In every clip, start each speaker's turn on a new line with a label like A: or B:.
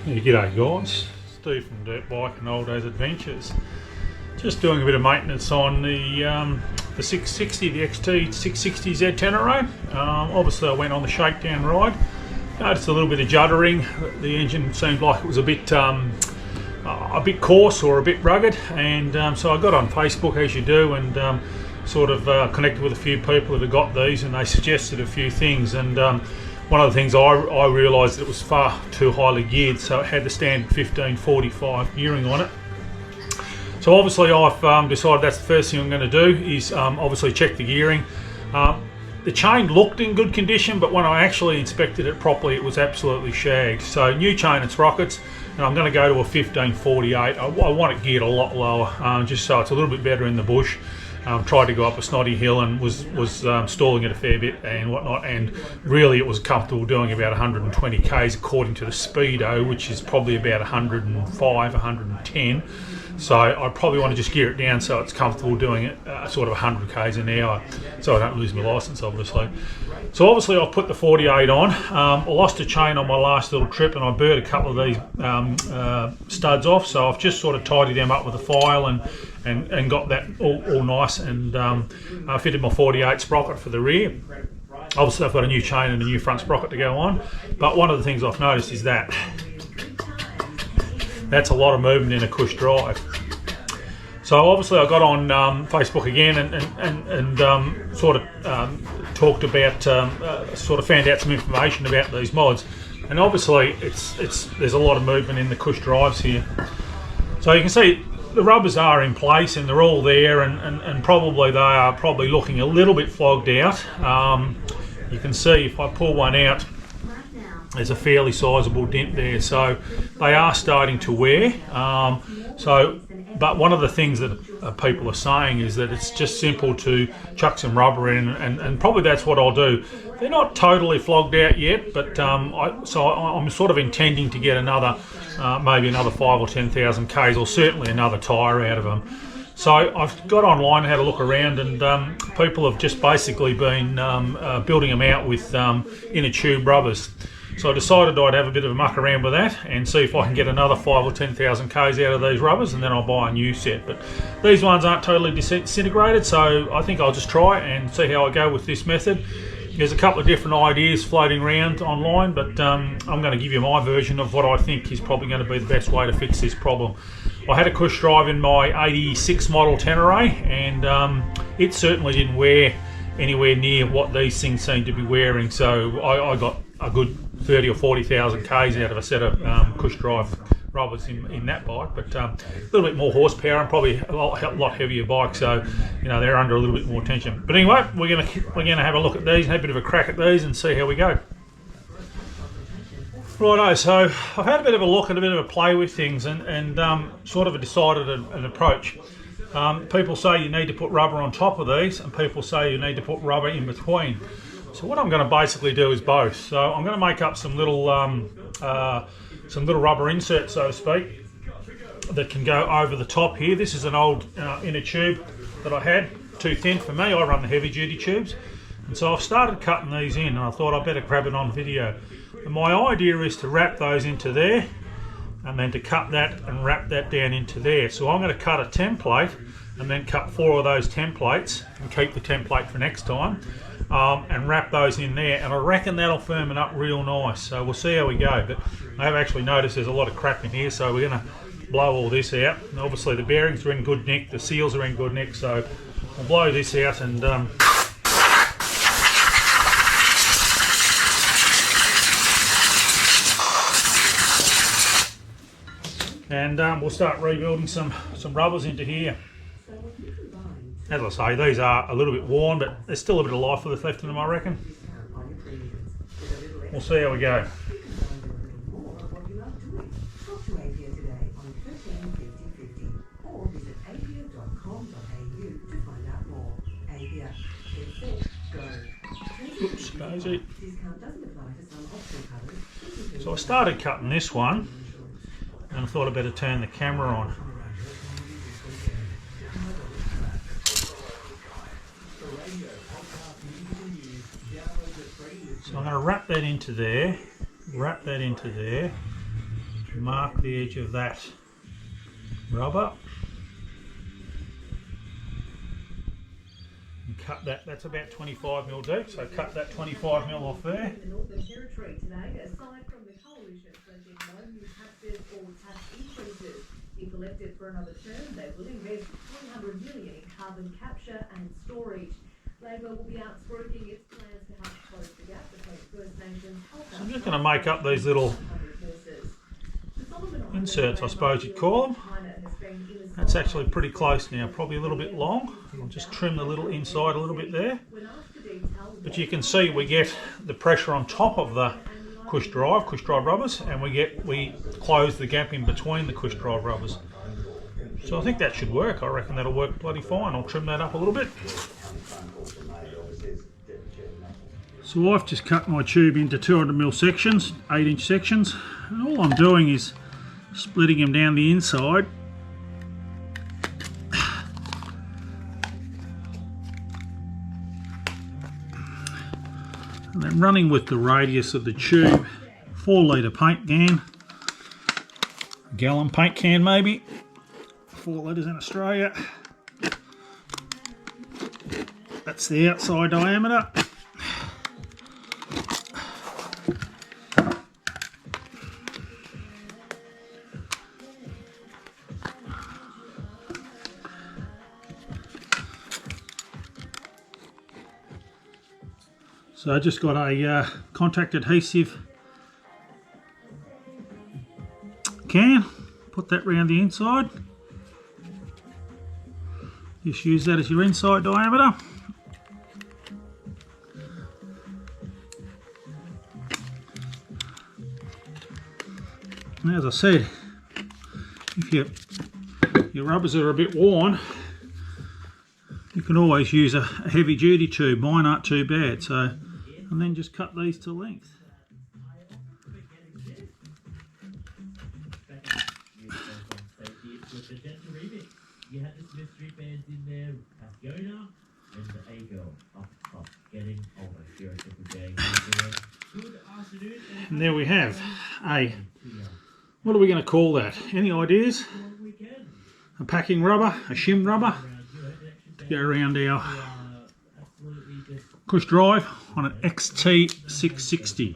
A: Yeah, g'day guys, Steve from Dirt Bike and Old Days Adventures. Just doing a bit of maintenance on the 660, the XT660Z Tenere. Obviously I went on the shakedown ride. Noticed a little bit of juddering. The engine seemed like it was a bit coarse or a bit rugged, and so I got on Facebook, as you do, and connected with a few people that have got these, and they suggested a few things. And one of the things I realised that it was far too highly geared, so it had the standard 1545 gearing on it. So obviously I've decided that's the first thing I'm going to do is obviously check the gearing. The chain looked in good condition, but when I actually inspected it properly, it was absolutely shagged. So new chain and sprockets, and I'm going to go to a 1548. I want it geared a lot lower, just so it's a little bit better in the bush. Tried to go up a snotty hill and was stalling it a fair bit and whatnot, and really it was comfortable doing about 120 k's according to the speedo, which is probably about 105, 110. So I probably want to just gear it down so it's comfortable doing it sort of 100 k's an hour, so I don't lose my licence, obviously. So obviously I've put the 48 on. I lost a chain on my last little trip, and I burnt a couple of these studs off, so I've just sort of tidied them up with a file and got that all nice, and I fitted my 48 sprocket for the rear. Obviously I've got a new chain and a new front sprocket to go on, but one of the things I've noticed is that that's a lot of movement in a Cush drive. So obviously I got on Facebook again and talked about, found out some information about these mods, and obviously there's a lot of movement in the Cush drives here. So you can see the rubbers are in place and they're all there, and probably they are looking a little bit flogged out. You can see if I pull one out, there's a fairly sizable dent there, so they are starting to wear. But one of the things that people are saying is that it's just simple to chuck some rubber in, and probably that's what I'll do. They're not totally flogged out yet, but I'm sort of intending to get another, maybe another 5 or 10,000 k's, or certainly another tyre out of them. So I've got online, had a look around, and people have just basically been building them out with inner tube rubbers. So I decided I'd have a bit of a muck around with that and see if I can get another 5 or 10,000 k's out of these rubbers, and then I'll buy a new set. But these ones aren't totally disintegrated, so I think I'll just try and see how I go with this method. There's a couple of different ideas floating around online, but I'm going to give you my version of what I think is probably going to be the best way to fix this problem. I had a Cush drive in my 86 model Tenere, and it certainly didn't wear anywhere near what these things seem to be wearing, so I got a good 30 or 40,000 k's out of a set of Cush drive rubbers in that bike, but a little bit more horsepower and probably a lot heavier bike, so they're under a little bit more tension. But anyway, we're gonna have a look at these, have a bit of a crack at these, and see how we go. Righto, so I've had a bit of a look and a bit of a play with things, and sort of decided an approach. People say you need to put rubber on top of these, and people say you need to put rubber in between. So what I'm going to basically do is both. So I'm going to make up some little rubber inserts, so to speak, that can go over the top here. This is an old inner tube that I had, too thin for me. I run the heavy duty tubes, and so I've started cutting these in, and I thought I'd better grab it on video. And my idea is to wrap those into there, and then to cut that and wrap that down into there. So I'm going to cut a template and then cut 4 of those templates and keep the template for next time, and wrap those in there, and I reckon that'll firm it up real nice. So we'll see how we go. But I have actually noticed there's a lot of crap in here, so we're going to blow all this out. And obviously the bearings are in good nick, the seals are in good nick, so we'll blow this out and we'll start rebuilding some rubbers into here. As I say, these are a little bit worn, but there's still a bit of life left in them, I reckon. We'll see how we go. Oops, daisy. So I started cutting this one, and I thought I'd better turn the camera on. So I'm going to wrap that into there, mark the edge of that rubber and cut that. That's about 25mm deep, so cut that 25mm off there.
B: The Northern Territory today, aside from the coalition pledging no new taxes or tax increases, if elected for another term, they will invest $300 million in carbon capture and storage. Labor will be outspoken its plans to help close the gap between First Nations.
A: So I'm just going to make up these little inserts, I suppose you'd call them. That's actually pretty close now, probably a little bit long. I'll just trim the little inside a little bit there. But you can see we get the pressure on top of the Cush drive rubbers, and we close the gap in between the Cush drive rubbers. So I think that should work. I reckon that'll work bloody fine. I'll trim that up a little bit. So I've just cut my tube into 200mm sections, 8-inch sections, and all I'm doing is splitting them down the inside. And then running with the radius of the tube, 4-litre paint can, a gallon paint can maybe, 4 litres in Australia. That's the outside diameter. So I just got a contact adhesive can, put that round the inside. Just use that as your inside diameter. And as I said, if your rubbers are a bit worn, you can always use a heavy duty tube. Mine aren't too bad, so, and then just cut these to length. And there we have what are we going to call that? Any ideas? A packing rubber, a shim rubber, to go around our Cush drive on an XT660.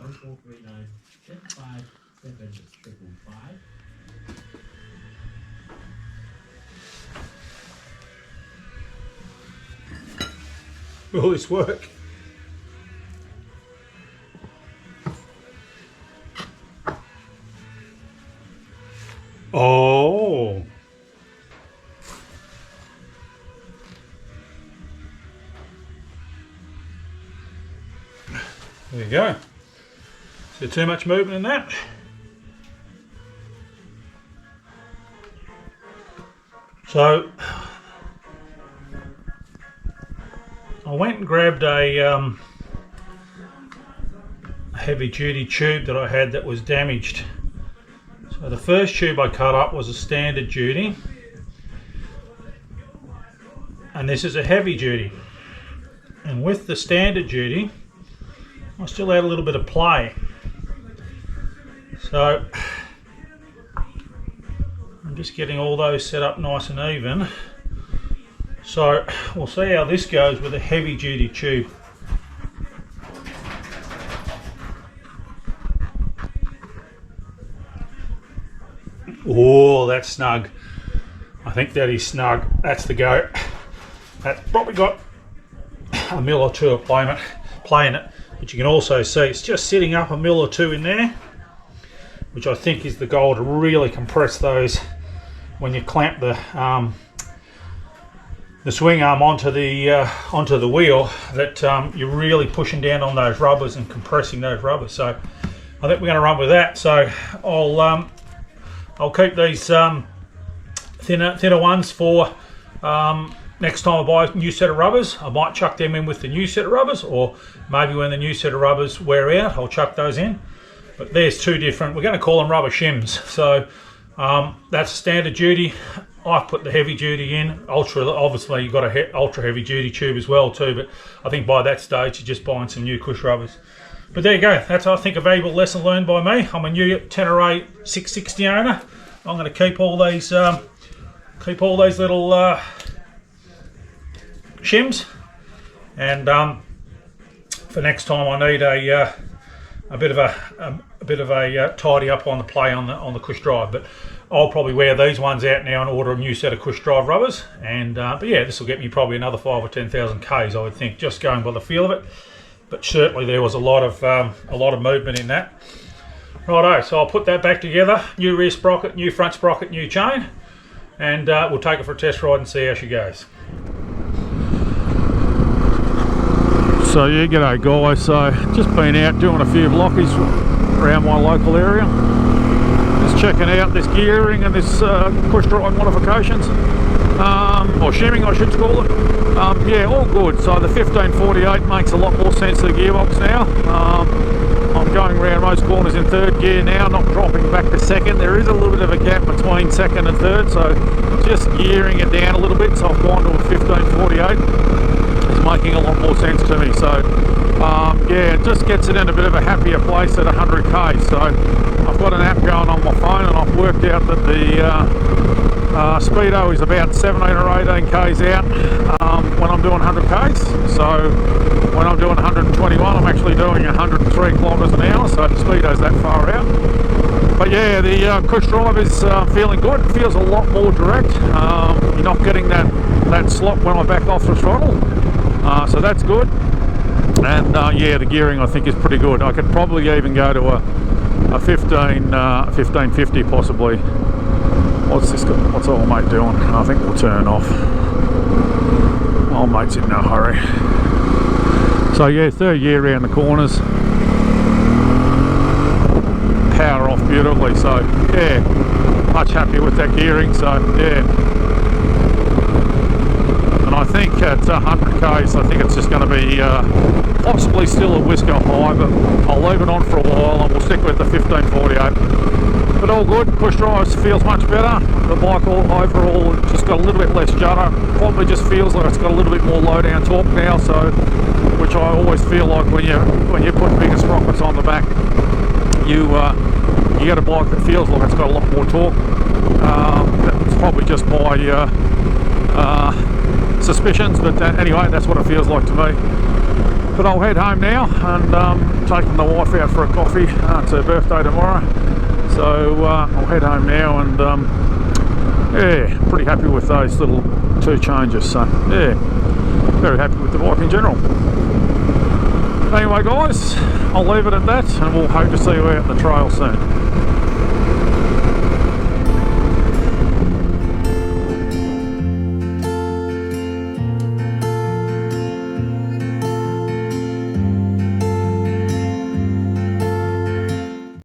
A: Will this work? Oh! There you go. Is there too much movement in that? So I went and grabbed a heavy duty tube that I had that was damaged. So the first tube I cut up was a standard duty, and this is a heavy duty. And with the standard duty, I still had a little bit of play. So I'm just getting all those set up nice and even. So we'll see how this goes with a heavy duty tube. Oh, that's snug. I think that is snug. That's the go. That's probably got a mil or two of play in it, but you can also see it's just sitting up a mil or two in there, which I think is the goal, to really compress those when you clamp the swing arm onto the wheel, that you're really pushing down on those rubbers and compressing those rubbers. So I think we're going to run with that. So I'll keep these thinner ones for next time I buy a new set of rubbers. I might chuck them in with the new set of rubbers, or maybe when the new set of rubbers wear out, I'll chuck those in. But there's two different, we're going to call them rubber shims. So that's standard duty. I've put the heavy duty in. Obviously you've got a ultra heavy duty tube as well too, but I think by that stage you're just buying some new Cush rubbers. But there you go. That's, I think, a valuable lesson learned by me. I'm a new Tenere 660 owner. I'm going to keep all these little shims, and for next time I need a bit of a tidy up on the play on the Cush drive. But I'll probably wear these ones out now and order a new set of Cush drive rubbers. And but yeah, this will get me probably another 5,000 or 10,000 Ks, I would think, just going by the feel of it. But certainly there was a lot of movement in that. Righto, so I'll put that back together. New rear sprocket, new front sprocket, new chain, and we'll take it for a test ride and see how she goes. So yeah, g'day guys. So just been out doing a few blockies around my local area. Just checking out this gearing and this Cush drive modifications. Or shimming I should call it. Yeah, all good. So the 1548 makes a lot more sense to the gearbox now. I'm going around most corners in third gear now, not dropping back to second. There is a little bit of a gap between second and third, so just gearing it down a little bit. So I've gone to a 1548. It's making a lot more sense to me. So yeah, it just gets it in a bit of a happier place at 100k. So I've got an app going on my phone, and I've worked out that the speedo is about 17 or 18 k's out when I'm doing 100 k's. So when I'm doing 121, I'm actually doing 103 kilometers an hour. So the speedo's that far out. But yeah, the Cush drive is feeling good. It feels a lot more direct. You're not getting that slop when I back off the throttle. So that's good. And yeah, the gearing I think is pretty good. I could probably even go to a 1550 possibly. What's old mate doing? I think we'll turn off. Old mate's in no hurry. So yeah, third gear around the corners. Power off beautifully. So yeah, much happier with that gearing. So yeah. And I think at 100k's, I think it's just going to be possibly still a whisker high, but I'll leave it on for a while and we'll stick with the 1548. But all good. Cush drive feels much better. The bike overall just got a little bit less judder. Probably just feels like it's got a little bit more low down torque now. So, which I always feel like when you put bigger sprockets on the back, you get a bike that feels like it's got a lot more torque. It's probably just my suspicions, but anyway, that's what it feels like to me. But I'll head home now, and taking the wife out for a coffee. It's her birthday tomorrow. So I'll head home now, and yeah, pretty happy with those little two changes. So yeah, very happy with the bike in general. Anyway guys, I'll leave it at that, and we'll hope to see you out on the trail soon.